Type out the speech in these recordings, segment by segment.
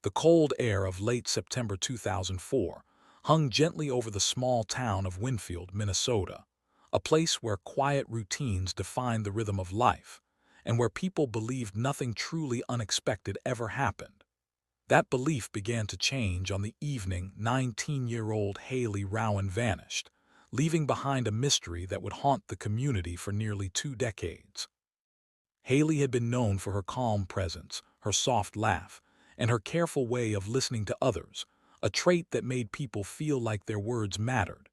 The cold air of late September 2004 hung gently over the small town of Winfield, Minnesota, a place where quiet routines defined the rhythm of life, and where people believed nothing truly unexpected ever happened. That belief began to change on the evening 19-year-old Hailey Rowan vanished, leaving behind a mystery that would haunt the community for nearly 2 decades. Hailey had been known for her calm presence, her soft laugh, and her careful way of listening to others, a trait that made people feel like their words mattered.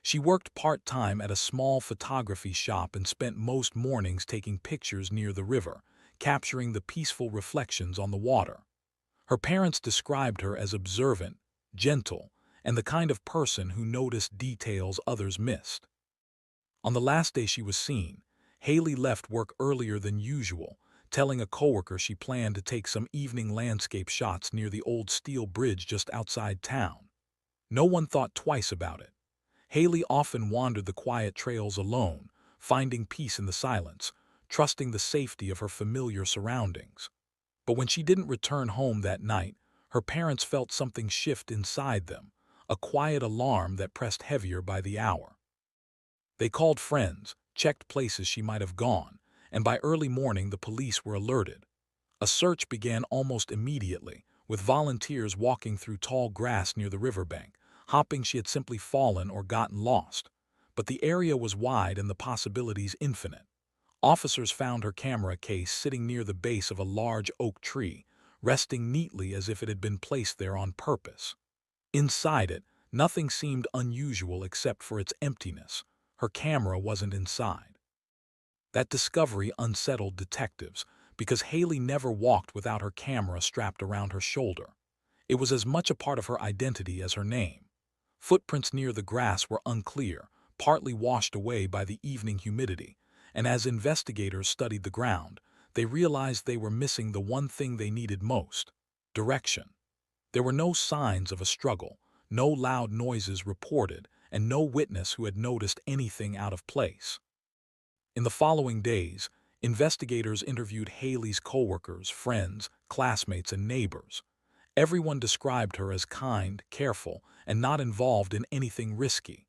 She worked part-time at a small photography shop and spent most mornings taking pictures near the river, capturing the peaceful reflections on the water. Her parents described her as observant, gentle, and the kind of person who noticed details others missed. On the last day she was seen, Hailey left work earlier than usual, telling a coworker she planned to take some evening landscape shots near the old steel bridge just outside town. No one thought twice about it. Hailey often wandered the quiet trails alone, finding peace in the silence, trusting the safety of her familiar surroundings. But when she didn't return home that night, her parents felt something shift inside them, a quiet alarm that pressed heavier by the hour. They called friends, checked places she might have gone, and by early morning the police were alerted. A search began almost immediately, with volunteers walking through tall grass near the riverbank, hoping she had simply fallen or gotten lost. But the area was wide and the possibilities infinite. Officers found her camera case sitting near the base of a large oak tree, resting neatly as if it had been placed there on purpose. Inside it, nothing seemed unusual except for its emptiness. Her camera wasn't inside. That discovery unsettled detectives, because Hailey never walked without her camera strapped around her shoulder. It was as much a part of her identity as her name. Footprints near the grass were unclear, partly washed away by the evening humidity, and as investigators studied the ground, they realized they were missing the one thing they needed most: direction. There were no signs of a struggle, no loud noises reported, and no witness who had noticed anything out of place. In the following days, investigators interviewed Hailey's coworkers, friends, classmates, and neighbors. Everyone described her as kind, careful, and not involved in anything risky.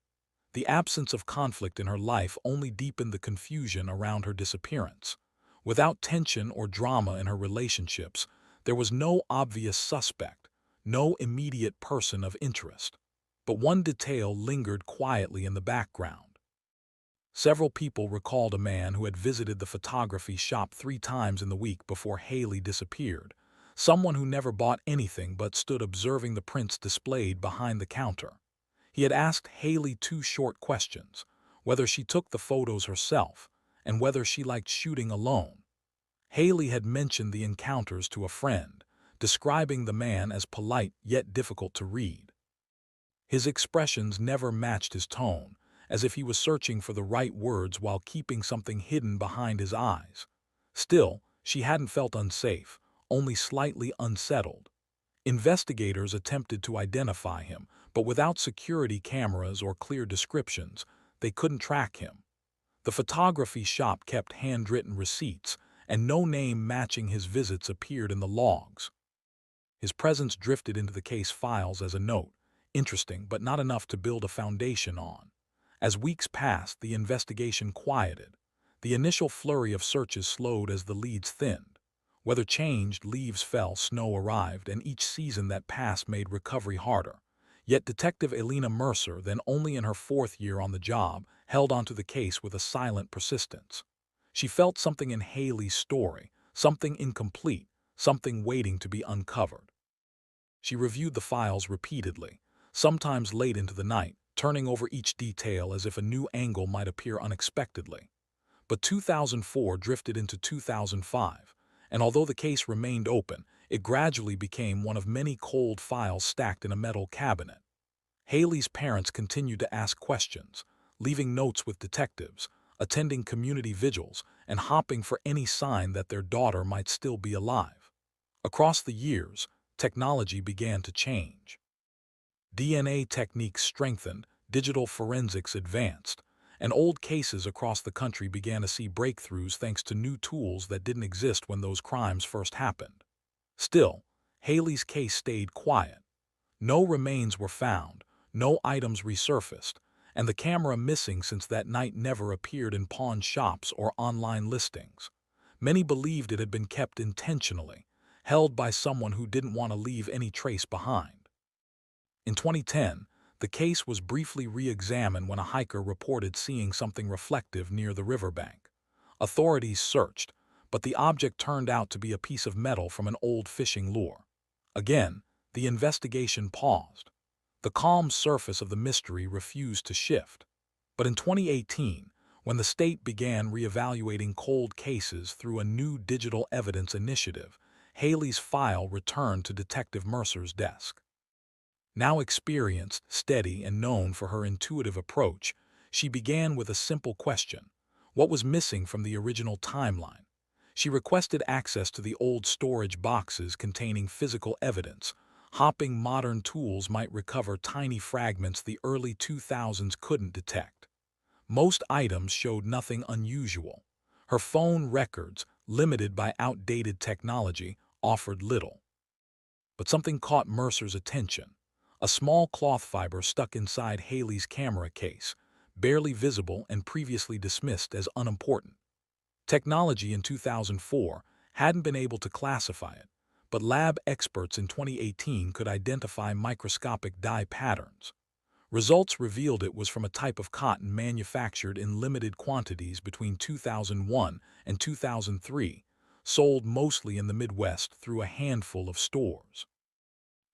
The absence of conflict in her life only deepened the confusion around her disappearance. Without tension or drama in her relationships, there was no obvious suspect, no immediate person of interest. But one detail lingered quietly in the background. Several people recalled a man who had visited the photography shop 3 times in the week before Hailey disappeared, someone who never bought anything but stood observing the prints displayed behind the counter. He had asked Hailey 2 short questions: whether she took the photos herself, and whether she liked shooting alone. Hailey had mentioned the encounters to a friend, describing the man as polite yet difficult to read. His expressions never matched his tone, as if he was searching for the right words while keeping something hidden behind his eyes. Still, she hadn't felt unsafe, only slightly unsettled. Investigators attempted to identify him, but without security cameras or clear descriptions, they couldn't track him. The photography shop kept handwritten receipts, and no name matching his visits appeared in the logs. His presence drifted into the case files as a note, interesting but not enough to build a foundation on. As weeks passed, the investigation quieted. The initial flurry of searches slowed as the leads thinned. Weather changed, leaves fell, snow arrived, and each season that passed made recovery harder. Yet Detective Alina Mercer, then only in her 4th year on the job, held onto the case with a silent persistence. She felt something in Hailey's story, something incomplete, something waiting to be uncovered. She reviewed the files repeatedly, sometimes late into the night, turning over each detail as if a new angle might appear unexpectedly. But 2004 drifted into 2005, and although the case remained open, it gradually became one of many cold files stacked in a metal cabinet. Hailey's parents continued to ask questions, leaving notes with detectives, attending community vigils, and hopping for any sign that their daughter might still be alive. Across the years, technology began to change. DNA techniques strengthened, digital forensics advanced, and old cases across the country began to see breakthroughs thanks to new tools that didn't exist when those crimes first happened. Still, Hailey's case stayed quiet. No remains were found, no items resurfaced, and the camera missing since that night never appeared in pawn shops or online listings. Many believed it had been kept intentionally, held by someone who didn't want to leave any trace behind. In 2010, the case was briefly re-examined when a hiker reported seeing something reflective near the riverbank. Authorities searched, but the object turned out to be a piece of metal from an old fishing lure. Again, the investigation paused. The calm surface of the mystery refused to shift. But in 2018, when the state began reevaluating cold cases through a new digital evidence initiative, Hailey's file returned to Detective Mercer's desk. Now experienced, steady, and known for her intuitive approach, she began with a simple question: what was missing from the original timeline? She requested access to the old storage boxes containing physical evidence, hoping modern tools might recover tiny fragments the early 2000s couldn't detect. Most items showed nothing unusual. Her phone records, limited by outdated technology, offered little. But something caught Mercer's attention: a small cloth fiber stuck inside Hailey's camera case, barely visible and previously dismissed as unimportant. Technology in 2004 hadn't been able to classify it, but lab experts in 2018 could identify microscopic dye patterns. Results revealed it was from a type of cotton manufactured in limited quantities between 2001 and 2003, sold mostly in the Midwest through a handful of stores.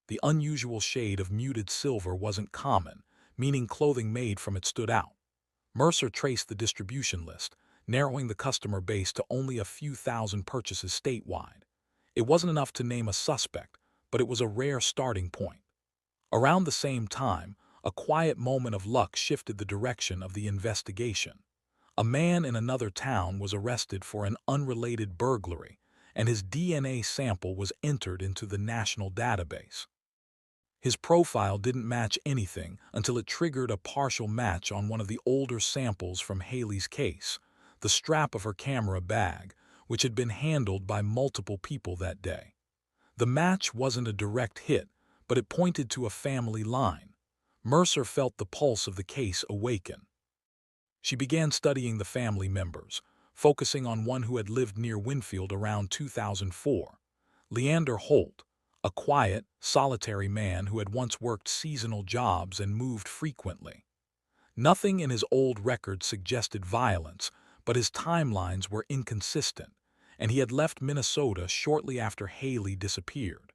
The unusual shade of muted silver wasn't common, meaning clothing made from it stood out. Mercer traced the distribution list, narrowing the customer base to only a few thousand purchases statewide. It wasn't enough to name a suspect, but it was a rare starting point. Around the same time, a quiet moment of luck shifted the direction of the investigation. A man in another town was arrested for an unrelated burglary, and his DNA sample was entered into the national database. His profile didn't match anything until it triggered a partial match on one of the older samples from Hailey's case, the strap of her camera bag, which had been handled by multiple people that day. The match wasn't a direct hit, but it pointed to a family line. Mercer felt the pulse of the case awaken. She began studying the family members, focusing on one who had lived near Winfield around 2004, Leander Holt, a quiet, solitary man who had once worked seasonal jobs and moved frequently. Nothing in his old record suggested violence, but his timelines were inconsistent, and he had left Minnesota shortly after Hailey disappeared.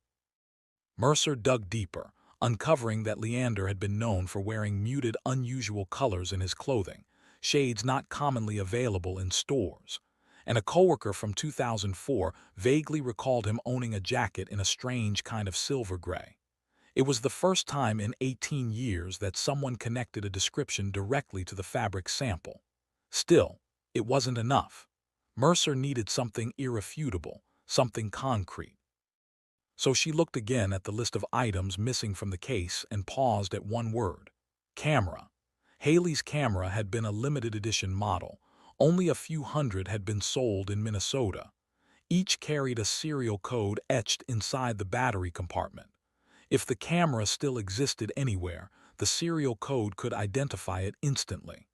Mercer dug deeper, uncovering that Leander had been known for wearing muted, unusual colors in his clothing, shades not commonly available in stores. And a coworker from 2004 vaguely recalled him owning a jacket in a strange kind of silver gray. It was the first time in 18 years that someone connected a description directly to the fabric sample. Still, it wasn't enough. Mercer needed something irrefutable, something concrete. So she looked again at the list of items missing from the case and paused at one word: camera. Hailey's camera had been a limited edition model. Only a few hundred had been sold in Minnesota. Each carried a serial code etched inside the battery compartment. If the camera still existed anywhere, the serial code could identify it instantly.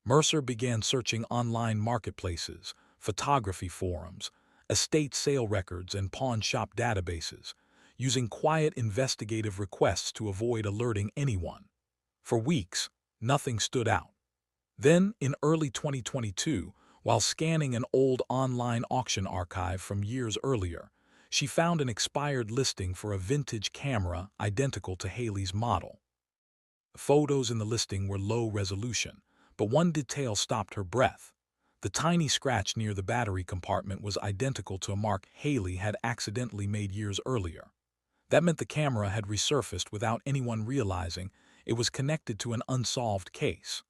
Mercer began searching online marketplaces, photography forums, estate sale records, and pawn shop databases, using quiet investigative requests to avoid alerting anyone. For weeks, nothing stood out. Then, in early 2022, while scanning an old online auction archive from years earlier, she found an expired listing for a vintage camera identical to Hailey's model. Photos in the listing were low resolution, but one detail stopped her breath. The tiny scratch near the battery compartment was identical to a mark Hailey had accidentally made years earlier. That meant the camera had resurfaced without anyone realizing it was connected to an unsolved case.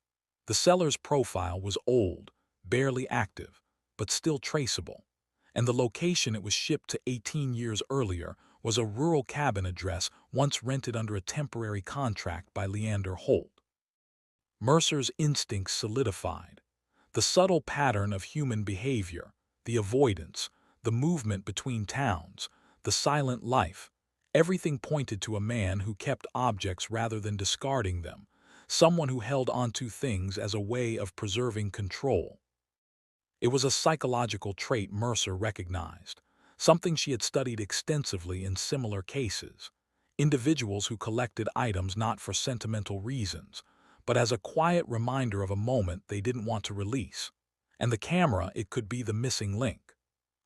The seller's profile was old, barely active, but still traceable, and the location it was shipped to 18 years earlier was a rural cabin address once rented under a temporary contract by Leander Holt. Mercer's instincts solidified. The subtle pattern of human behavior, the avoidance, the movement between towns, The silent life. Everything pointed to a man who kept objects rather than discarding them, someone who held onto things as a way of preserving control. It was a psychological trait Mercer recognized, something she had studied extensively in similar cases. Individuals who collected items not for sentimental reasons, but as a quiet reminder of a moment they didn't want to release. And the camera, it could be the missing link.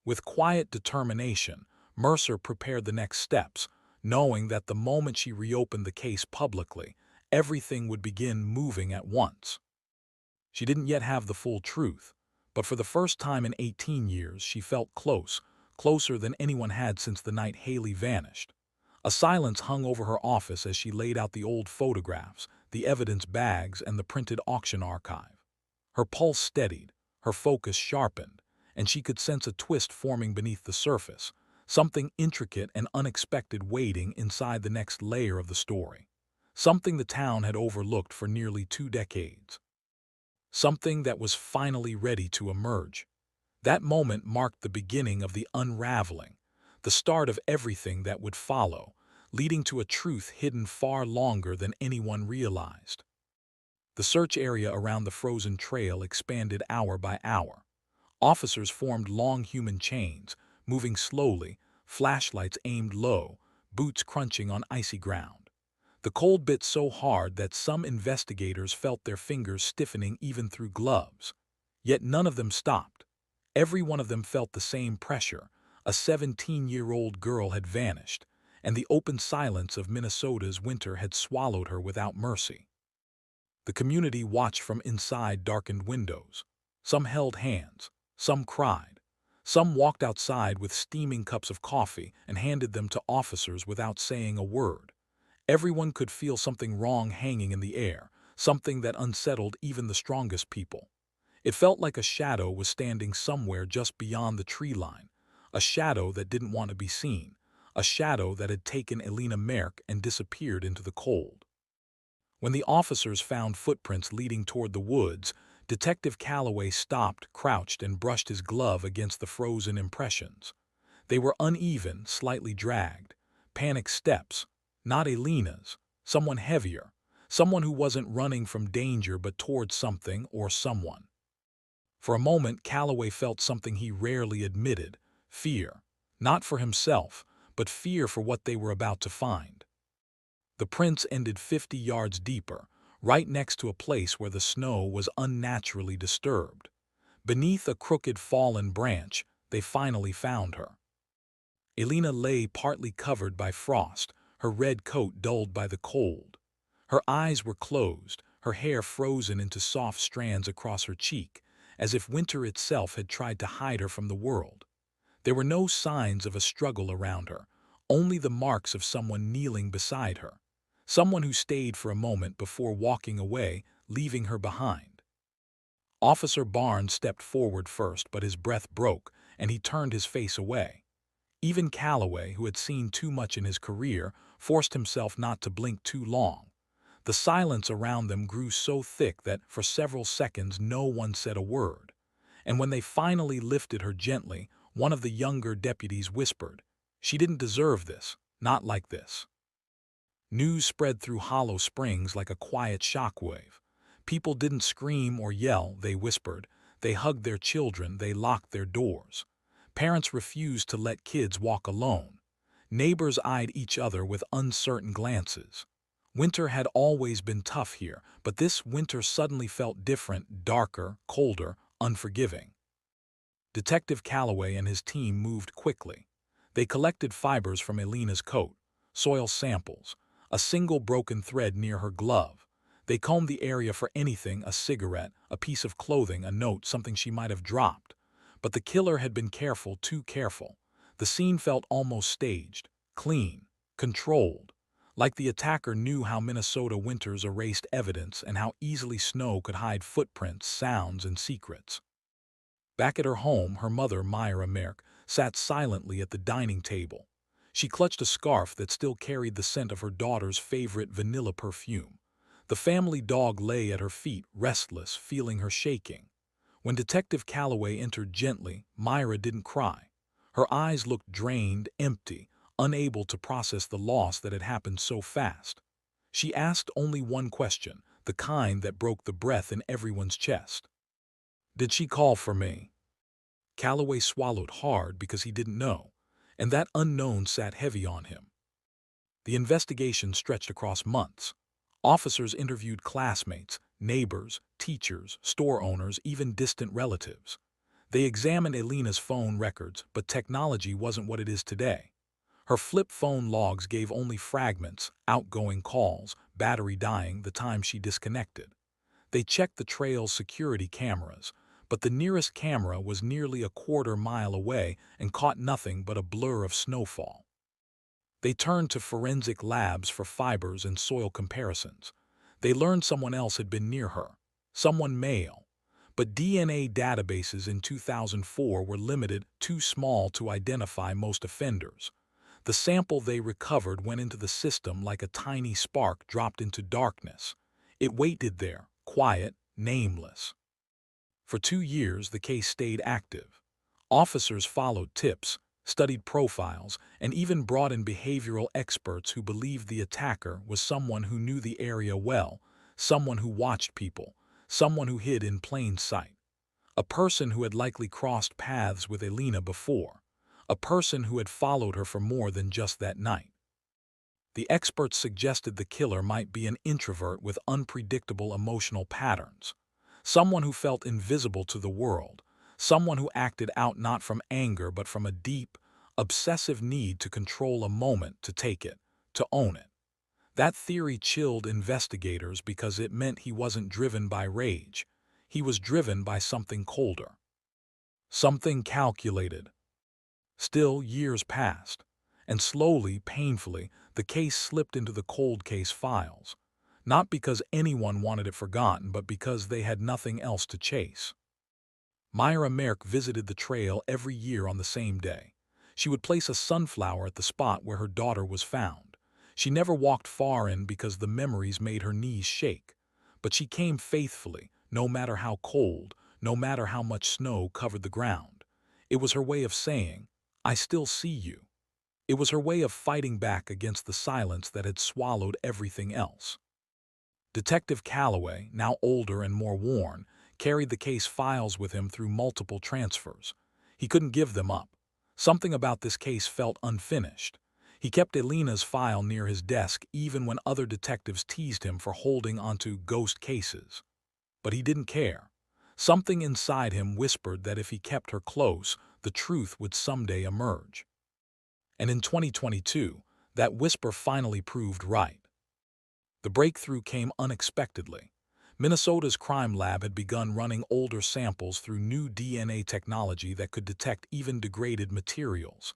With quiet determination, Mercer prepared the next steps, knowing that the moment she reopened the case publicly, everything would begin moving at once. She didn't yet have the full truth, but for the first time in 18 years she felt close, closer than anyone had since the night Hailey vanished. A silence hung over her office as she laid out the old photographs, the evidence bags, and the printed auction archive. Her pulse steadied, her focus sharpened, and she could sense a twist forming beneath the surface, something intricate and unexpected waiting inside the next layer of the story. Something the town had overlooked for nearly 2 decades. Something that was finally ready to emerge. That moment marked the beginning of the unraveling, the start of everything that would follow, leading to a truth hidden far longer than anyone realized. The search area around the frozen trail expanded hour by hour. Officers formed long human chains, moving slowly, flashlights aimed low, boots crunching on icy ground. The cold bit so hard that some investigators felt their fingers stiffening even through gloves. Yet none of them stopped. Every one of them felt the same pressure. A 17-year-old girl had vanished, and the open silence of Minnesota's winter had swallowed her without mercy. The community watched from inside darkened windows. Some held hands, some cried. Some walked outside with steaming cups of coffee and handed them to officers without saying a word. Everyone could feel something wrong hanging in the air, something that unsettled even the strongest people. It felt like a shadow was standing somewhere just beyond the tree line, a shadow that didn't want to be seen, a shadow that had taken Alina Marek and disappeared into the cold. When the officers found footprints leading toward the woods, Detective Calloway stopped, crouched, and brushed his glove against the frozen impressions. They were uneven, slightly dragged. Panic steps. Not Alina's. Someone heavier. Someone who wasn't running from danger but towards something or someone. For a moment, Calloway felt something he rarely admitted: fear. Not for himself, but fear for what they were about to find. The prints ended 50 yards deeper, right next to a place where the snow was unnaturally disturbed. Beneath a crooked fallen branch, they finally found her. Alina lay partly covered by frost, her red coat dulled by the cold. Her eyes were closed, her hair frozen into soft strands across her cheek, as if winter itself had tried to hide her from the world. There were no signs of a struggle around her, only the marks of someone kneeling beside her. Someone who stayed for a moment before walking away, leaving her behind. Officer Barnes stepped forward first, but his breath broke, and he turned his face away. Even Calloway, who had seen too much in his career, forced himself not to blink too long. The silence around them grew so thick that for several seconds no one said a word. And when they finally lifted her gently, one of the younger deputies whispered, "She didn't deserve this, not like this." News spread through Hollow Springs like a quiet shockwave. People didn't scream or yell, they whispered. They hugged their children, they locked their doors. Parents refused to let kids walk alone. Neighbors eyed each other with uncertain glances. Winter had always been tough here, but this winter suddenly felt different, darker, colder, unforgiving. Detective Calloway and his team moved quickly. They collected fibers from Alina's coat, soil samples, a single broken thread near her glove. They combed the area for anything: a cigarette, a piece of clothing, a note, something she might have dropped. But the killer had been careful, too careful. The scene felt almost staged, clean, controlled. Like the attacker knew how Minnesota winters erased evidence and how easily snow could hide footprints, sounds, and secrets. Back at her home, her mother, Myra Marek, sat silently at the dining table. She clutched a scarf that still carried the scent of her daughter's favorite vanilla perfume. The family dog lay at her feet, restless, feeling her shaking. When Detective Calloway entered gently, Myra didn't cry. Her eyes looked drained, empty, unable to process the loss that had happened so fast. She asked only one question, the kind that broke the breath in everyone's chest. "Did she call for me?" Calloway swallowed hard because he didn't know, and that unknown sat heavy on him. The investigation stretched across months. Officers interviewed classmates, neighbors, teachers, store owners, even distant relatives. They examined Alina's phone records, but technology wasn't what it is today. Her flip phone logs gave only fragments, outgoing calls, battery dying, the time she disconnected. They checked the trail's security cameras, but the nearest camera was nearly a quarter-mile away and caught nothing but a blur of snowfall. They turned to forensic labs for fibers and soil comparisons. They learned someone else had been near her, someone male. But DNA databases in 2004 were limited, too small to identify most offenders. The sample they recovered went into the system like a tiny spark dropped into darkness. It waited there, quiet, nameless. For 2 years, the case stayed active. Officers followed tips, studied profiles, and even brought in behavioral experts who believed the attacker was someone who knew the area well, someone who watched people, someone who hid in plain sight. A person who had likely crossed paths with Alina before. A person who had followed her for more than just that night. The experts suggested the killer might be an introvert with unpredictable emotional patterns. Someone who felt invisible to the world. Someone who acted out not from anger but from a deep, obsessive need to control a moment, to take it, to own it. That theory chilled investigators because it meant he wasn't driven by rage. He was driven by something colder. Something calculated. Still, years passed, and slowly, painfully, the case slipped into the cold case files. Not because anyone wanted it forgotten, but because they had nothing else to chase. Myra Merck visited the trail every year on the same day. She would place a sunflower at the spot where her daughter was found. She never walked far in because the memories made her knees shake. But she came faithfully, no matter how cold, no matter how much snow covered the ground. It was her way of saying, "I still see you." It was her way of fighting back against the silence that had swallowed everything else. Detective Calloway, now older and more worn, carried the case files with him through multiple transfers. He couldn't give them up. Something about this case felt unfinished. He kept Alina's file near his desk even when other detectives teased him for holding onto ghost cases. But he didn't care. Something inside him whispered that if he kept her close, the truth would someday emerge. And in 2022, that whisper finally proved right. The breakthrough came unexpectedly. Minnesota's crime lab had begun running older samples through new DNA technology that could detect even degraded materials.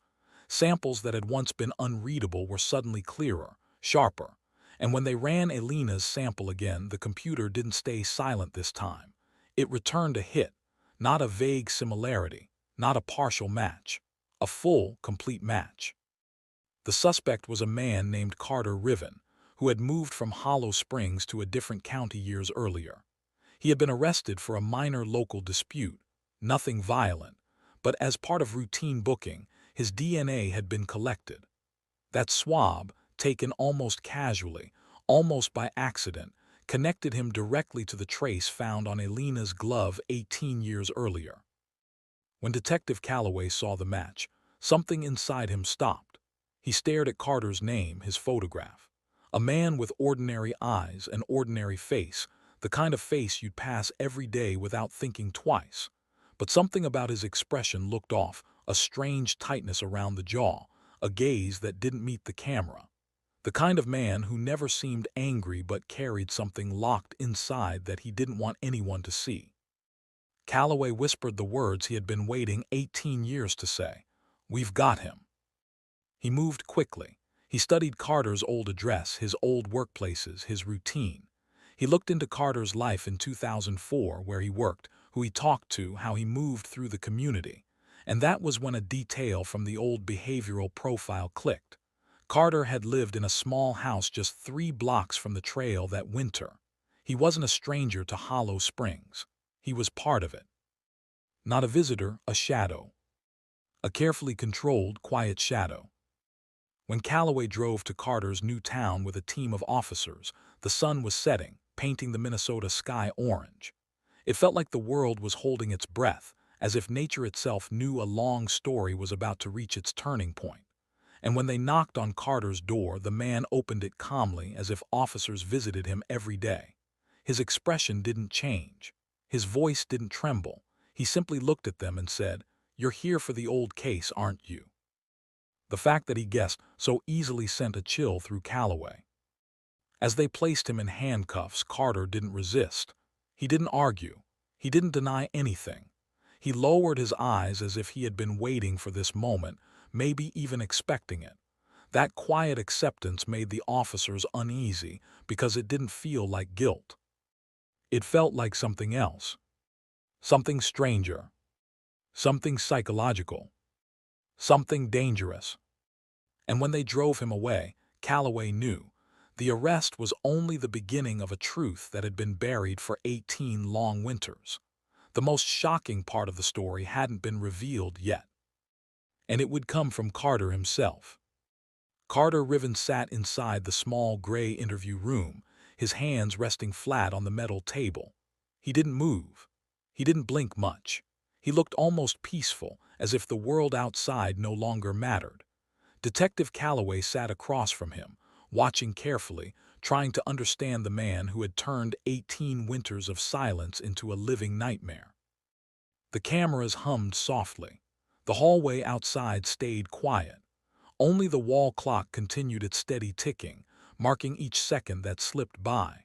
Samples that had once been unreadable were suddenly clearer, sharper. And when they ran Alina's sample again, the computer didn't stay silent this time. It returned a hit, not a vague similarity, not a partial match, a full, complete match. The suspect was a man named Carter Riven, who had moved from Hollow Springs to a different county years earlier. He had been arrested for a minor local dispute, nothing violent, but as part of routine booking, his DNA had been collected. That swab, taken almost casually, almost by accident, connected him directly to the trace found on Alina's glove 18 years earlier. When Detective Calloway saw the match, something inside him stopped. He stared at Carter's name, his photograph. A man with ordinary eyes, an ordinary face, the kind of face you'd pass every day without thinking twice. But something about his expression looked off, a strange tightness around the jaw, a gaze that didn't meet the camera. The kind of man who never seemed angry but carried something locked inside that he didn't want anyone to see. Calloway whispered the words he had been waiting 18 years to say. "We've got him." He moved quickly. He studied Carter's old address, his old workplaces, his routine. He looked into Carter's life in 2004, where he worked, who he talked to, how he moved through the community. And that was when a detail from the old behavioral profile clicked. Carter had lived in a small house just 3 blocks from the trail that winter. He wasn't a stranger to Hollow Springs. He was part of it. Not a visitor, a shadow. a carefully controlled, quiet shadow. When Calloway drove to Carter's new town with a team of officers, the sun was setting, painting the Minnesota sky orange. It felt like the world was holding its breath, as if nature itself knew a long story was about to reach its turning point. And when they knocked on Carter's door, the man opened it calmly as if officers visited him every day. His expression didn't change. His voice didn't tremble. He simply looked at them and said, "You're here for the old case, aren't you?" The fact that he guessed so easily sent a chill through Calloway. As they placed him in handcuffs, Carter didn't resist. He didn't argue. He didn't deny anything. He lowered his eyes as if he had been waiting for this moment, maybe even expecting it. That quiet acceptance made the officers uneasy because it didn't feel like guilt. It felt like something else. Something stranger. Something psychological. Something dangerous. And when they drove him away, Calloway knew. The arrest was only the beginning of a truth that had been buried for 18 long winters. The most shocking part of the story hadn't been revealed yet. And it would come from Carter himself. Carter Riven sat inside the small gray interview room, his hands resting flat on the metal table. He didn't move. He didn't blink much. He looked almost peaceful, as if the world outside no longer mattered. Detective Calloway sat across from him, watching carefully, trying to understand the man who had turned 18 winters of silence into a living nightmare. The cameras hummed softly. The hallway outside stayed quiet. Only the wall clock continued its steady ticking, marking each second that slipped by.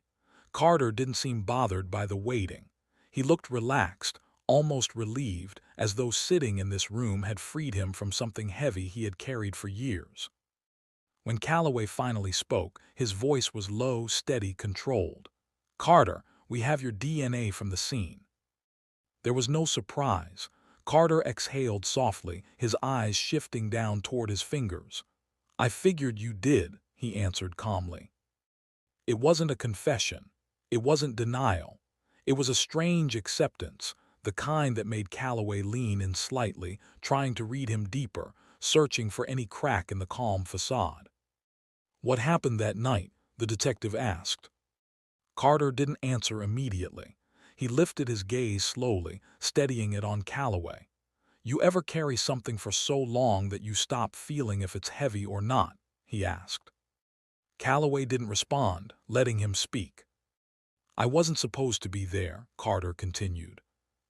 Carter didn't seem bothered by the waiting. He looked relaxed, almost relieved, as though sitting in this room had freed him from something heavy he had carried for years. When Calloway finally spoke, his voice was low, steady, controlled. "Carter, we have your DNA from the scene." There was no surprise. Carter exhaled softly, his eyes shifting down toward his fingers. "I figured you did," he answered calmly. It wasn't a confession. It wasn't denial. It was a strange acceptance, the kind that made Calloway lean in slightly, trying to read him deeper, searching for any crack in the calm facade. "What happened that night?" the detective asked. Carter didn't answer immediately. He lifted his gaze slowly, steadying it on Calloway. "You ever carry something for so long that you stop feeling if it's heavy or not?" he asked. Calloway didn't respond, letting him speak. "I wasn't supposed to be there," Carter continued.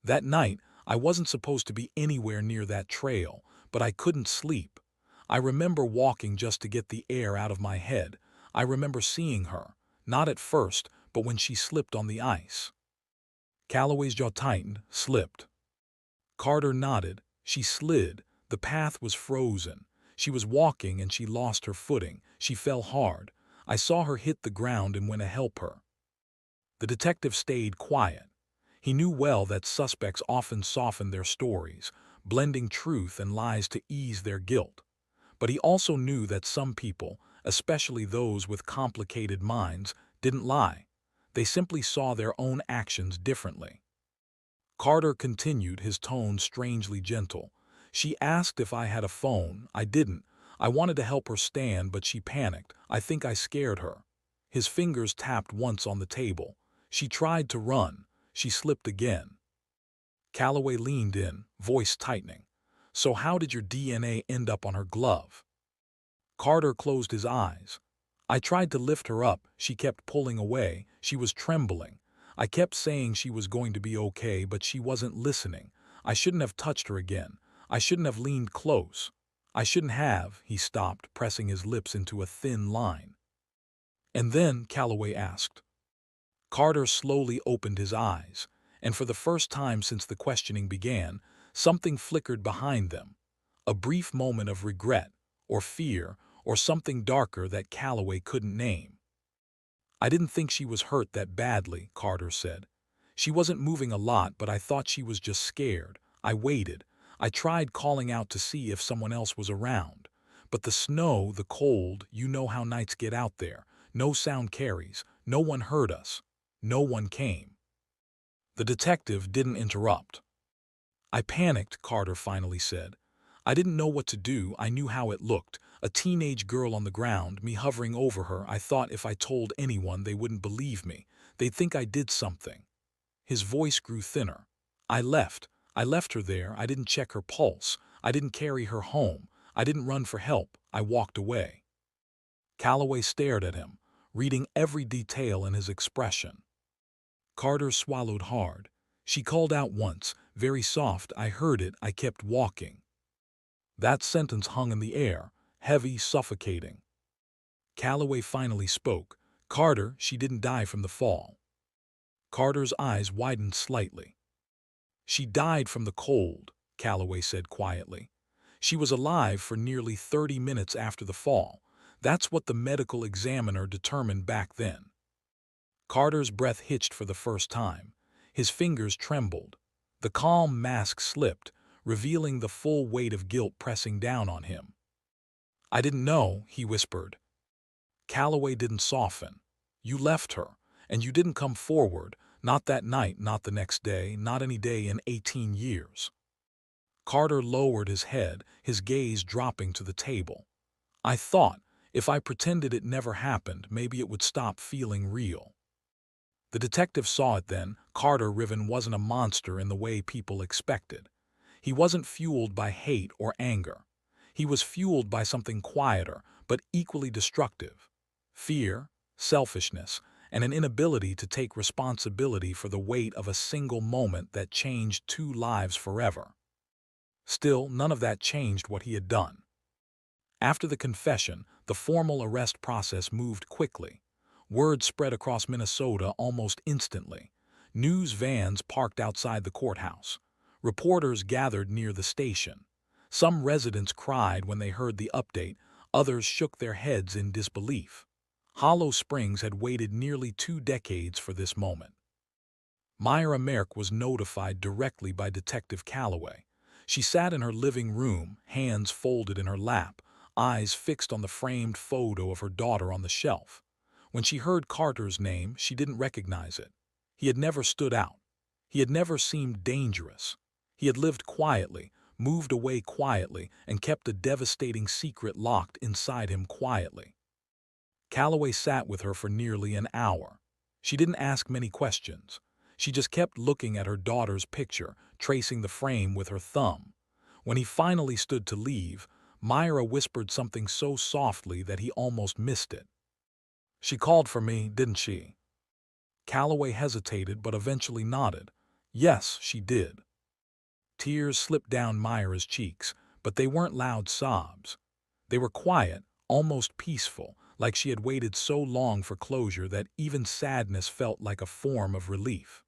"That night, I wasn't supposed to be anywhere near that trail, but I couldn't sleep. I remember walking just to get the air out of my head. I remember seeing her, not at first, but when she slipped on the ice." Calloway's jaw tightened, slipped. Carter nodded. "She slid. The path was frozen. She was walking and she lost her footing. She fell hard. I saw her hit the ground and went to help her." The detective stayed quiet. He knew well that suspects often soften their stories, blending truth and lies to ease their guilt. But he also knew that some people, especially those with complicated minds, didn't lie. They simply saw their own actions differently. Carter continued, his tone strangely gentle. "She asked if I had a phone. I didn't. I wanted to help her stand, but she panicked. I think I scared her." His fingers tapped once on the table. "She tried to run. She slipped again." Calloway leaned in, voice tightening. "So how did your DNA end up on her glove?" Carter closed his eyes. "I tried to lift her up. She kept pulling away. She was trembling. I kept saying she was going to be okay, but she wasn't listening. I shouldn't have touched her again. I shouldn't have leaned close. I shouldn't have." He stopped, pressing his lips into a thin line. "And then?" Calloway asked. Carter slowly opened his eyes, and for the first time since the questioning began, something flickered behind them. A brief moment of regret, or fear, or something darker that Calloway couldn't name. "I didn't think she was hurt that badly," Carter said. "She wasn't moving a lot, but I thought she was just scared. I waited. I tried calling out to see if someone else was around. But the snow, the cold, you know how nights get out there. No sound carries. No one heard us. No one came." The detective didn't interrupt. "I panicked," Carter finally said. I didn't know what to do. I knew how it looked. A teenage girl on the ground, me hovering over her. I thought if I told anyone, they wouldn't believe me. They'd think I did something. His voice grew thinner. I left. I left her there. I didn't check her pulse. I didn't carry her home. I didn't run for help. I walked away. Calloway stared at him, reading every detail in his expression. Carter swallowed hard. She called out once, very soft. I heard it. I kept walking. That sentence hung in the air, heavy, suffocating. Calloway finally spoke. Carter, she didn't die from the fall. Carter's eyes widened slightly. She died from the cold, Calloway said quietly. She was alive for nearly 30 minutes after the fall. That's what the medical examiner determined back then. Carter's breath hitched for the first time. His fingers trembled. The calm mask slipped, revealing the full weight of guilt pressing down on him. I didn't know, he whispered. Calloway didn't soften. You left her, and you didn't come forward, not that night, not the next day, not any day in 18 years. Carter lowered his head, his gaze dropping to the table. I thought, if I pretended it never happened, maybe it would stop feeling real. The detective saw it then. Carter Riven wasn't a monster in the way people expected. He wasn't fueled by hate or anger. He was fueled by something quieter, but equally destructive. Fear, selfishness, and an inability to take responsibility for the weight of a single moment that changed 2 lives forever. Still, none of that changed what he had done. After the confession, the formal arrest process moved quickly. Word spread across Minnesota almost instantly. News vans parked outside the courthouse. Reporters gathered near the station. Some residents cried when they heard the update. Others shook their heads in disbelief. Hollow Springs had waited nearly 2 decades for this moment. Myra Merck was notified directly by Detective Calloway. She sat in her living room, hands folded in her lap, eyes fixed on the framed photo of her daughter on the shelf. When she heard Carter's name, she didn't recognize it. He had never stood out. He had never seemed dangerous. He had lived quietly, moved away quietly, and kept a devastating secret locked inside him quietly. Calloway sat with her for nearly an hour. She didn't ask many questions. She just kept looking at her daughter's picture, tracing the frame with her thumb. When he finally stood to leave, Myra whispered something so softly that he almost missed it. She called for me, didn't she? Calloway hesitated but eventually nodded. Yes, she did. Tears slipped down Myra's cheeks, but they weren't loud sobs. They were quiet, almost peaceful, like she had waited so long for closure that even sadness felt like a form of relief.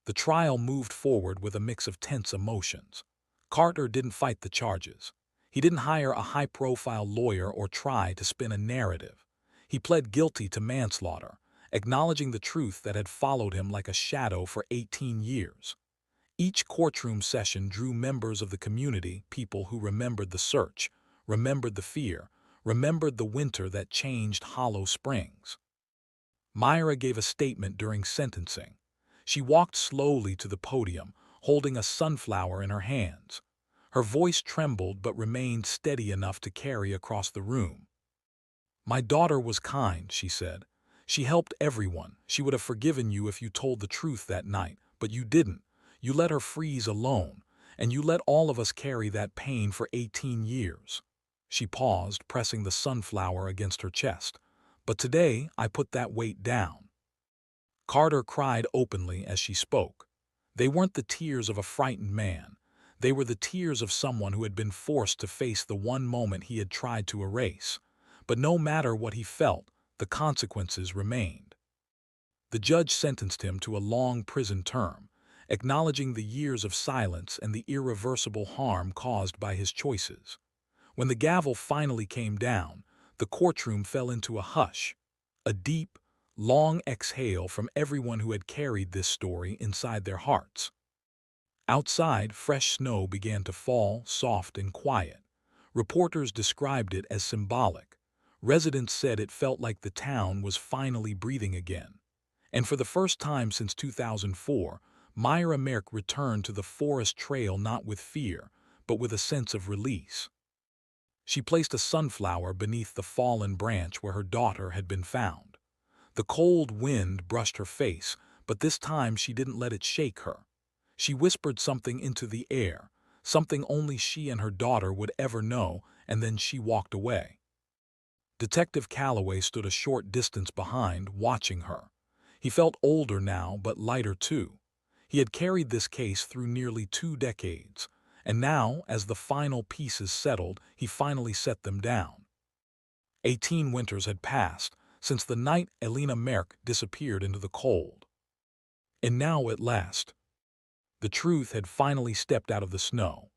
The trial moved forward with a mix of tense emotions. Carter didn't fight the charges. He didn't hire a high-profile lawyer or try to spin a narrative. He pled guilty to manslaughter, acknowledging the truth that had followed him like a shadow for 18 years. Each courtroom session drew members of the community, people who remembered the search, remembered the fear, remembered the winter that changed Hollow Springs. Myra gave a statement during sentencing. She walked slowly to the podium, holding a sunflower in her hands. Her voice trembled but remained steady enough to carry across the room. My daughter was kind, she said. She helped everyone. She would have forgiven you if you told the truth that night, but you didn't. You let her freeze alone, and you let all of us carry that pain for 18 years. She paused, pressing the sunflower against her chest. But today, I put that weight down. Carter cried openly as she spoke. They weren't the tears of a frightened man. They were the tears of someone who had been forced to face the one moment he had tried to erase. But no matter what he felt, the consequences remained. The judge sentenced him to a long prison term, acknowledging the years of silence and the irreversible harm caused by his choices. When the gavel finally came down, the courtroom fell into a hush, a deep, long exhale from everyone who had carried this story inside their hearts. Outside, fresh snow began to fall, soft and quiet. Reporters described it as symbolic. Residents said it felt like the town was finally breathing again. And for the first time since 2004, Myra Merck returned to the forest trail not with fear, but with a sense of release. She placed a sunflower beneath the fallen branch where her daughter had been found. The cold wind brushed her face, but this time she didn't let it shake her. She whispered something into the air, something only she and her daughter would ever know, and then she walked away. Detective Calloway stood a short distance behind, watching her. He felt older now, but lighter too. He had carried this case through nearly 2 decades, and now, as the final pieces settled, he finally set them down. 18 winters had passed since the night Alina Marek disappeared into the cold. And now, at last, the truth had finally stepped out of the snow.